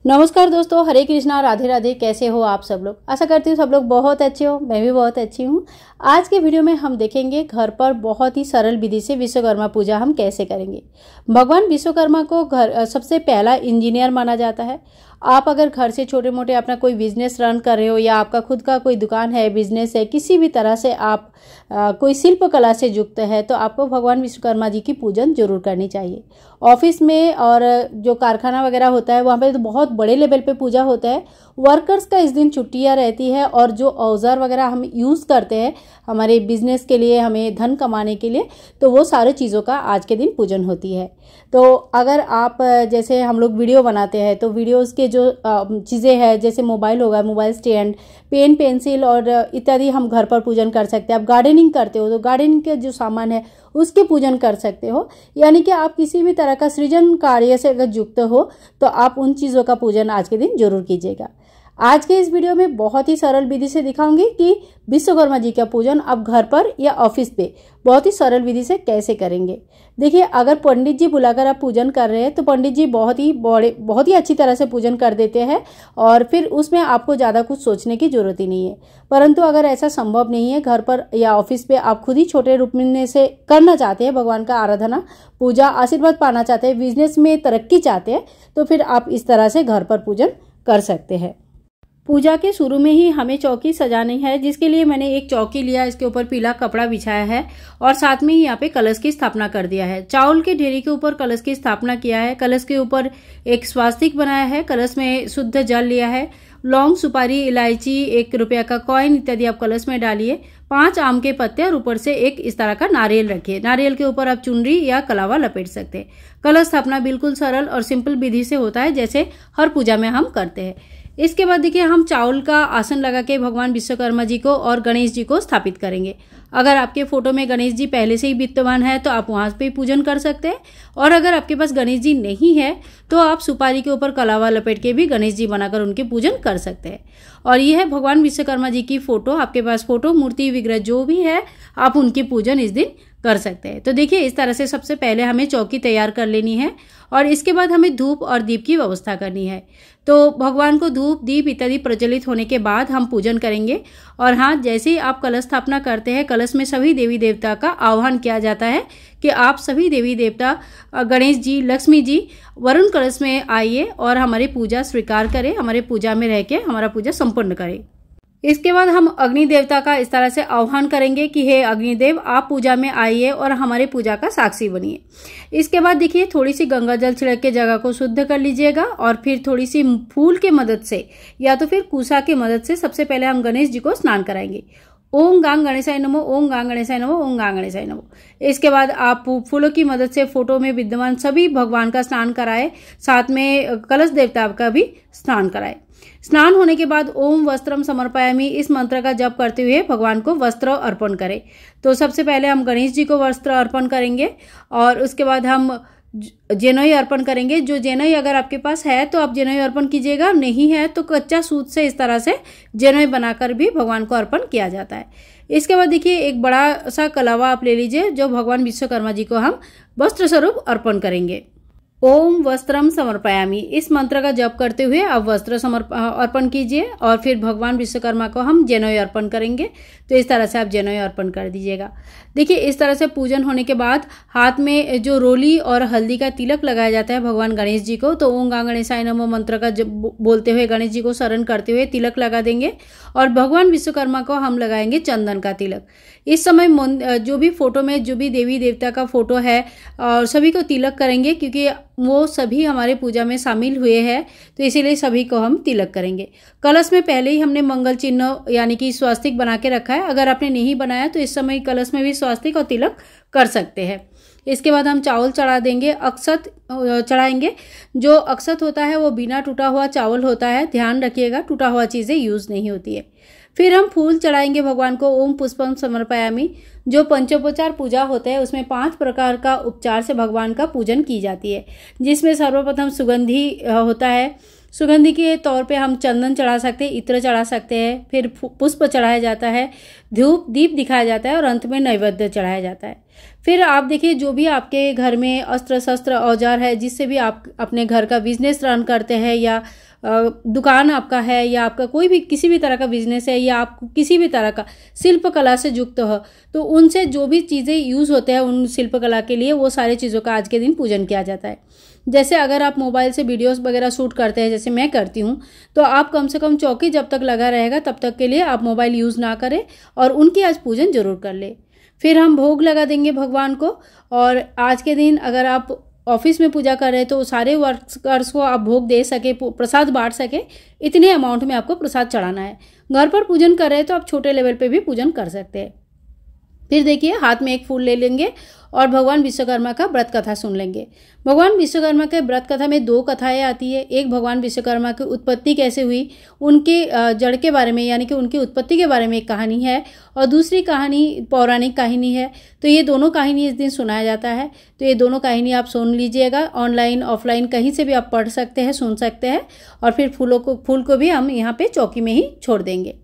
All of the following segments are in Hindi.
नमस्कार दोस्तों, हरे कृष्णा, राधे राधे। कैसे हो आप सब लोग? आशा करती हूँ सब लोग बहुत अच्छे हो। मैं भी बहुत अच्छी हूँ। आज के वीडियो में हम देखेंगे घर पर बहुत ही सरल विधि से विश्वकर्मा पूजा हम कैसे करेंगे। भगवान विश्वकर्मा को घर सबसे पहला इंजीनियर माना जाता है। आप अगर घर से छोटे मोटे अपना कोई बिजनेस रन कर रहे हो या आपका खुद का कोई दुकान है, बिजनेस है, किसी भी तरह से आप कोई शिल्प कला से युक्त है तो आपको भगवान विश्वकर्मा जी की पूजन जरूर करनी चाहिए। ऑफिस में और जो कारखाना वगैरह होता है वहाँ पे तो बहुत बड़े लेवल पे पूजा होता है। वर्कर्स का इस दिन छुट्टियाँ रहती है और जो औजार वगैरह हम यूज़ करते हैं हमारे बिजनेस के लिए, हमें धन कमाने के लिए, तो वो सारे चीज़ों का आज के दिन पूजन होती है। तो अगर आप जैसे हम लोग वीडियो बनाते हैं तो वीडियोस के जो चीज़ें हैं जैसे मोबाइल होगा, मोबाइल स्टैंड, पेन पेंसिल और इत्यादि हम घर पर पूजन कर सकते हैं। आप गार्डनिंग करते हो तो गार्डनिंग के जो सामान है उसके पूजन कर सकते हो। यानी कि आप किसी भी तरह का सृजन कार्य से अगर युक्त हो तो आप उन चीज़ों का पूजन आज के दिन जरूर कीजिएगा। आज के इस वीडियो में बहुत ही सरल विधि से दिखाऊंगी कि विश्वकर्मा जी का पूजन आप घर पर या ऑफिस पे बहुत ही सरल विधि से कैसे करेंगे। देखिए, अगर पंडित जी बुलाकर आप पूजन कर रहे हैं तो पंडित जी बहुत ही अच्छी तरह से पूजन कर देते हैं और फिर उसमें आपको ज़्यादा कुछ सोचने की जरूरत ही नहीं है। परंतु अगर ऐसा संभव नहीं है, घर पर या ऑफिस पे आप खुद ही छोटे रूप में से करना चाहते हैं, भगवान का आराधना, पूजा, आशीर्वाद पाना चाहते हैं, बिजनेस में तरक्की चाहते हैं, तो फिर आप इस तरह से घर पर पूजन कर सकते हैं। पूजा के शुरू में ही हमें चौकी सजानी है, जिसके लिए मैंने एक चौकी लिया, इसके ऊपर पीला कपड़ा बिछाया है और साथ में ही यहाँ पे कलश की स्थापना कर दिया है। चावल के ढेरी के ऊपर कलश की स्थापना किया है। कलश के ऊपर एक स्वास्तिक बनाया है। कलश में शुद्ध जल लिया है। लौंग, सुपारी, इलायची, 1 रुपया का कॉइन इत्यादि आप कलश में डालिए। 5 आम के पत्ते और ऊपर से एक इस तरह का नारियल रखिए। नारियल के ऊपर आप चुनरी या कलावा लपेट सकते हैं। कलश स्थापना बिल्कुल सरल और सिंपल विधि से होता है, जैसे हर पूजा में हम करते हैं। इसके बाद देखिए, हम चावल का आसन लगा के भगवान विश्वकर्मा जी को और गणेश जी को स्थापित करेंगे। अगर आपके फोटो में गणेश जी पहले से ही विद्यमान है तो आप वहां पे पूजन कर सकते हैं, और अगर आपके पास गणेश जी नहीं है तो आप सुपारी के ऊपर कलावा लपेट के भी गणेश जी बनाकर उनके पूजन कर सकते हैं। और यह है भगवान विश्वकर्मा जी की फोटो। आपके पास फोटो, मूर्ति, विग्रह जो भी है आप उनकी पूजन इस दिन कर सकते हैं। तो देखिए, इस तरह से सबसे पहले हमें चौकी तैयार कर लेनी है और इसके बाद हमें धूप और दीप की व्यवस्था करनी है। तो भगवान को धूप, दीप इत्यादि प्रज्वलित होने के बाद हम पूजन करेंगे। और हाँ, जैसे ही आप कलश स्थापना करते हैं, कलश में सभी देवी देवता का आह्वान किया जाता है कि आप सभी देवी देवता, गणेश जी, लक्ष्मी जी, वरुण कलश में आइए और हमारी पूजा स्वीकार करें, हमारे पूजा में रह के हमारा पूजा संपन्न करें। इसके बाद हम अग्नि देवता का इस तरह से आह्वान करेंगे कि हे अग्निदेव, आप पूजा में आइए और हमारे पूजा का साक्षी बनिए। इसके बाद देखिए, थोड़ी सी गंगा जल छिड़क के जगह को शुद्ध कर लीजिएगा और फिर थोड़ी सी फूल के मदद से या तो फिर कुसा की मदद से सबसे पहले हम गणेश जी को स्नान कराएंगे। ओम गांग गणेशाय नमो, ओम गांग गणेशाय नमो, ओम गांग गणेशाय नमो। इसके बाद आप फूलों की मदद से फोटो में विद्यमान सभी भगवान का स्नान कराए, साथ में कलश देवता का भी स्नान कराए। स्नान होने के बाद ओम वस्त्रम समर्पयामि इस मंत्र का जप करते हुए भगवान को वस्त्र अर्पण करें। तो सबसे पहले हम गणेश जी को वस्त्र अर्पण करेंगे और उसके बाद हम जेनोई अर्पण करेंगे। जो जेनोई अगर आपके पास है तो आप जेनोई अर्पण कीजिएगा, नहीं है तो कच्चा सूत से इस तरह से जेनोई बनाकर भी भगवान को अर्पण किया जाता है। इसके बाद देखिए, एक बड़ा सा कलावा आप ले लीजिए जो भगवान विश्वकर्मा जी को हम वस्त्र स्वरूप अर्पण करेंगे। ओम वस्त्रम समर्पयामि इस मंत्र का जप करते हुए आप वस्त्र अर्पण कीजिए और फिर भगवान विश्वकर्मा को हम जेनोई अर्पण करेंगे। तो इस तरह से आप जेनोई अर्पण कर दीजिएगा। देखिए, इस तरह से पूजन होने के बाद हाथ में जो रोली और हल्दी का तिलक लगाया जाता है भगवान गणेश जी को, तो ओम गांग गणेशाय नमो मंत्र का बोलते हुए गणेश जी को शरण करते हुए तिलक लगा देंगे और भगवान विश्वकर्मा को हम लगाएंगे चंदन का तिलक। इस समय जो भी फोटो में जो भी देवी देवता का फोटो है और सभी को तिलक करेंगे, क्योंकि वो सभी हमारे पूजा में शामिल हुए हैं, तो इसीलिए सभी को हम तिलक करेंगे। कलश में पहले ही हमने मंगल चिन्ह यानी कि स्वास्तिक बना के रखा है। अगर आपने नहीं बनाया तो इस समय कलश में भी स्वास्तिक और तिलक कर सकते हैं। इसके बाद हम चावल चढ़ा देंगे, अक्षत चढ़ाएंगे। जो अक्षत होता है वो बिना टूटा हुआ चावल होता है, ध्यान रखिएगा, टूटा हुआ चीज़ें यूज़ नहीं होती है। फिर हम फूल चढ़ाएंगे भगवान को। ओम पुष्पम समर्पयामि जो पंचोपचार पूजा होता है उसमें 5 प्रकार का उपचार से भगवान का पूजन की जाती है, जिसमें सर्वप्रथम सुगंधी होता है। सुगंधि के तौर पे हम चंदन चढ़ा सकते हैं, इत्र चढ़ा सकते हैं, फिर पुष्प चढ़ाया जाता है, धूप दीप दिखाया जाता है और अंत में नैवेद्य चढ़ाया जाता है। फिर आप देखिए जो भी आपके घर में अस्त्र शस्त्र औजार है, जिससे भी आप अपने घर का बिजनेस रन करते हैं या दुकान आपका है या आपका कोई भी किसी भी तरह का बिजनेस है या आप किसी भी तरह का शिल्प कला से युक्त हो, तो उनसे जो भी चीज़ें यूज़ होते हैं उन शिल्प कला के लिए, वो सारी चीज़ों का आज के दिन पूजन किया जाता है। जैसे अगर आप मोबाइल से वीडियोस वगैरह शूट करते हैं, जैसे मैं करती हूँ, तो आप कम से कम चौकी जब तक लगा रहेगा तब तक के लिए आप मोबाइल यूज़ ना करें और उनकी आज पूजन जरूर कर ले। फिर हम भोग लगा देंगे भगवान को। और आज के दिन अगर आप ऑफिस में पूजा कर रहे हैं तो सारे वर्कर्स को आप भोग दे सके, प्रसाद बांट सके, इतने अमाउंट में आपको प्रसाद चढ़ाना है। घर पर पूजन कर रहे हैं तो आप छोटे लेवल पे भी पूजन कर सकते हैं। फिर देखिए हाथ में एक फूल ले लेंगे और भगवान विश्वकर्मा का व्रत कथा सुन लेंगे। भगवान विश्वकर्मा के व्रत कथा में 2 कथाएं आती है। एक भगवान विश्वकर्मा की उत्पत्ति कैसे हुई, उनके जड़ के बारे में यानी कि उनकी उत्पत्ति के बारे में एक कहानी है, और दूसरी कहानी पौराणिक कहानी है। तो ये दोनों कहानी इस दिन सुनाया जाता है। तो ये दोनों कहानी आप सुन लीजिएगा, ऑनलाइन ऑफलाइन कहीं से भी आप पढ़ सकते हैं, सुन सकते हैं। और फिर फूल को भी हम यहाँ पे चौकी में ही छोड़ देंगे।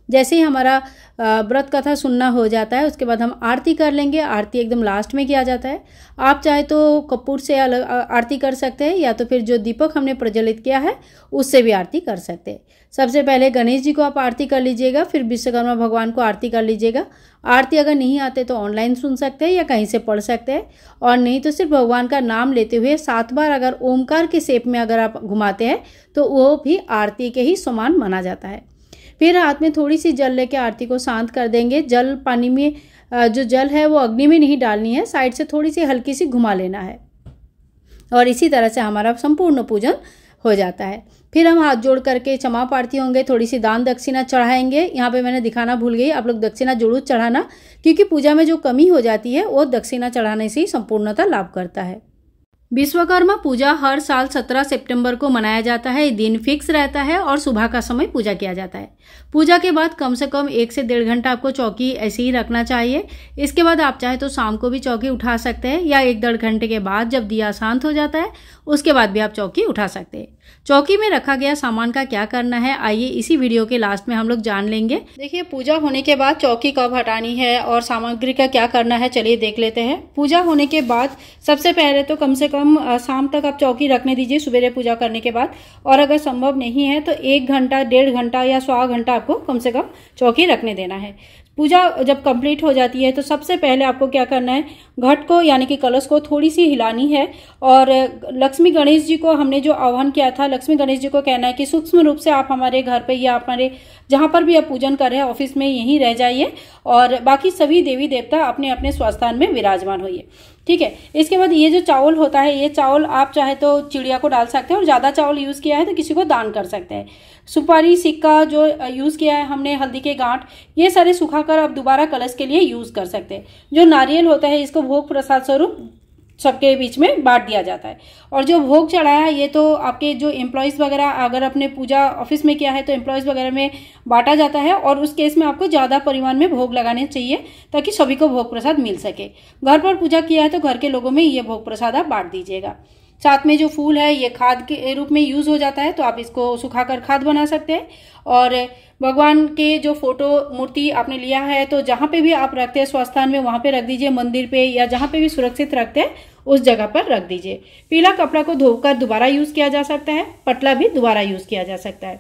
जैसे ही हमारा व्रत कथा सुनना हो जाता है, उसके बाद हम आरती कर लेंगे। आरती एकदम लास्ट में किया जाता है। आप चाहे तो कपूर से अलग आरती कर सकते हैं या तो फिर जो दीपक हमने प्रज्वलित किया है उससे भी आरती कर सकते हैं। सबसे पहले गणेश जी को आप आरती कर लीजिएगा, फिर विश्वकर्मा भगवान को आरती कर लीजिएगा। आरती अगर नहीं आते तो ऑनलाइन सुन सकते हैं या कहीं से पढ़ सकते हैं, और नहीं तो सिर्फ भगवान का नाम लेते हुए 7 बार अगर ओमकार के शेप में अगर आप घुमाते हैं तो वो भी आरती के ही समान माना जाता है। फिर हाथ में थोड़ी सी जल लेके आरती को शांत कर देंगे। जल पानी में जो जल है वो अग्नि में नहीं डालनी है, साइड से थोड़ी सी हल्की सी घुमा लेना है, और इसी तरह से हमारा संपूर्ण पूजन हो जाता है। फिर हम हाथ जोड़ करके क्षमा प्रार्थी होंगे, थोड़ी सी दान दक्षिणा चढ़ाएंगे। यहाँ पे मैंने दिखाना भूल गई, आप लोग दक्षिणा जरूर चढ़ाना, क्योंकि पूजा में जो कमी हो जाती है वो दक्षिणा चढ़ाने से ही संपूर्णता लाभ करता है। विश्वकर्मा पूजा हर साल 17 सितंबर को मनाया जाता है। दिन फिक्स रहता है और सुबह का समय पूजा किया जाता है। पूजा के बाद कम से कम 1 से 1.5 घंटा आपको चौकी ऐसे ही रखना चाहिए। इसके बाद आप चाहे तो शाम को भी चौकी उठा सकते हैं, या 1-1.5 घंटे के बाद जब दिया शांत हो जाता है उसके बाद भी आप चौकी उठा सकते हैं। चौकी में रखा गया सामान का क्या करना है, आइए इसी वीडियो के लास्ट में हम लोग जान लेंगे। देखिए पूजा होने के बाद चौकी कब हटानी है और सामग्री का क्या करना है, चलिए देख लेते हैं। पूजा होने के बाद सबसे पहले तो कम से कम शाम तक आप चौकी रखने दीजिए, सवेरे पूजा करने के बाद। और अगर संभव नहीं है तो 1 घंटा 1.5 घंटा या 1.25 घंटा आपको कम से कम चौकी रखने देना है। पूजा जब कंप्लीट हो जाती है तो सबसे पहले आपको क्या करना है, घट को यानी कि कलश को थोड़ी सी हिलानी है। और लक्ष्मी गणेश जी को हमने जो आह्वान किया था, लक्ष्मी गणेश जी को कहना है कि सूक्ष्म रूप से आप हमारे घर पे या हमारे जहां पर भी आप पूजन कर रहे हैं ऑफिस में यहीं रह जाइए, और बाकी सभी देवी देवता अपने अपने स्वास्थान में विराजमान होइए। ठीक है। इसके बाद ये जो चावल होता है, ये चावल आप चाहे तो चिड़िया को डाल सकते हैं, और ज्यादा चावल यूज किया है तो किसी को दान कर सकते हैं। सुपारी, सिक्का जो यूज किया है हमने, हल्दी के गांठ, ये सारे सुखाकर आप दोबारा कलश के लिए यूज कर सकते हैं। जो नारियल होता है इसको भोग प्रसाद स्वरूप सबके बीच में बांट दिया जाता है। और जो भोग चढ़ाया ये तो आपके जो एम्प्लॉयज वगैरह अगर अपने पूजा ऑफिस में किया है तो एम्प्लॉयज वगैरह में बांटा जाता है, और उस केस में आपको ज्यादा परिमाण में भोग लगाने चाहिए ताकि सभी को भोग प्रसाद मिल सके। घर पर पूजा किया है तो घर के लोगों में ये भोग प्रसाद आप बांट दीजिएगा। साथ में जो फूल है ये खाद के रूप में यूज हो जाता है, तो आप इसको सुखाकर खाद बना सकते हैं। और भगवान के जो फोटो मूर्ति आपने लिया है तो जहां पे भी आप रखते हैं स्वास्थान में वहां पे रख दीजिए, मंदिर पे या जहां पे भी सुरक्षित रखते हैं उस जगह पर रख दीजिए। पीला कपड़ा को धोकर दोबारा यूज किया जा सकता है, पटला भी दोबारा यूज किया जा सकता है।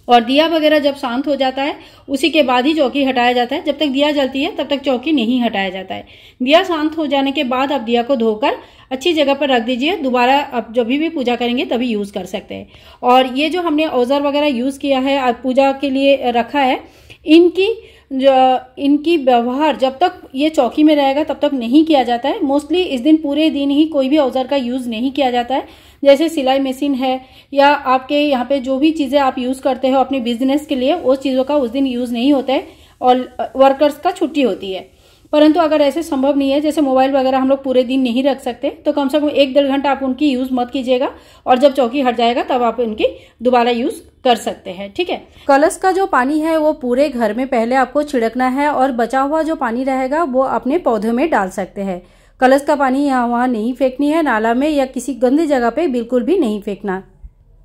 और दिया वगैरह जब शांत हो जाता है उसी के बाद ही चौकी हटाया जाता है। जब तक दिया जलती है तब तक चौकी नहीं हटाया जाता है। दिया शांत हो जाने के बाद आप दिया को धोकर अच्छी जगह पर रख दीजिए, दोबारा आप जब भी पूजा करेंगे तभी यूज कर सकते हैं। और ये जो हमने औजार वगैरह यूज किया है आप पूजा के लिए रखा है, इनकी व्यवहार जब तक ये चौकी में रहेगा तब तक नहीं किया जाता है। मोस्टली इस दिन पूरे दिन ही कोई भी औजार का यूज नहीं किया जाता है। जैसे सिलाई मशीन है या आपके यहाँ पे जो भी चीजें आप यूज करते हो अपने बिजनेस के लिए, उस चीजों का उस दिन यूज नहीं होता है और वर्कर्स का छुट्टी होती है। परंतु अगर ऐसे संभव नहीं है, जैसे मोबाइल वगैरह हम लोग पूरे दिन नहीं रख सकते, तो कम से कम 1-1.5 घंटा आप उनकी यूज मत कीजिएगा, और जब चौकी हट जाएगा तब आप उनकी दोबारा यूज कर सकते हैं। ठीक है। कलश का जो पानी है वो पूरे घर में पहले आपको छिड़कना है, और बचा हुआ जो पानी रहेगा वो अपने पौधों में डाल सकते हैं। कलश का पानी यहाँ वहाँ नहीं फेंकनी है, नाला में या किसी गंदी जगह पे बिल्कुल भी नहीं फेंकना।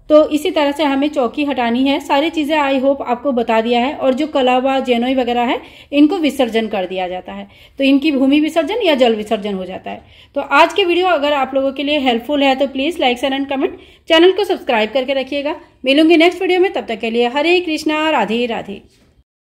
तो इसी तरह से हमें चौकी हटानी है। सारी चीजें आई होप आपको बता दिया है। और जो कलावा जैनोई वगैरह है इनको विसर्जन कर दिया जाता है, तो इनकी भूमि विसर्जन या जल विसर्जन हो जाता है। तो आज के वीडियो अगर आप लोगों के लिए हेल्पफुल है तो please like share and comment, channel को सब्सक्राइब करके रखिएगा। मिलूंगी नेक्स्ट वीडियो में, तब तक के लिए हरे कृष्णा, राधे राधे।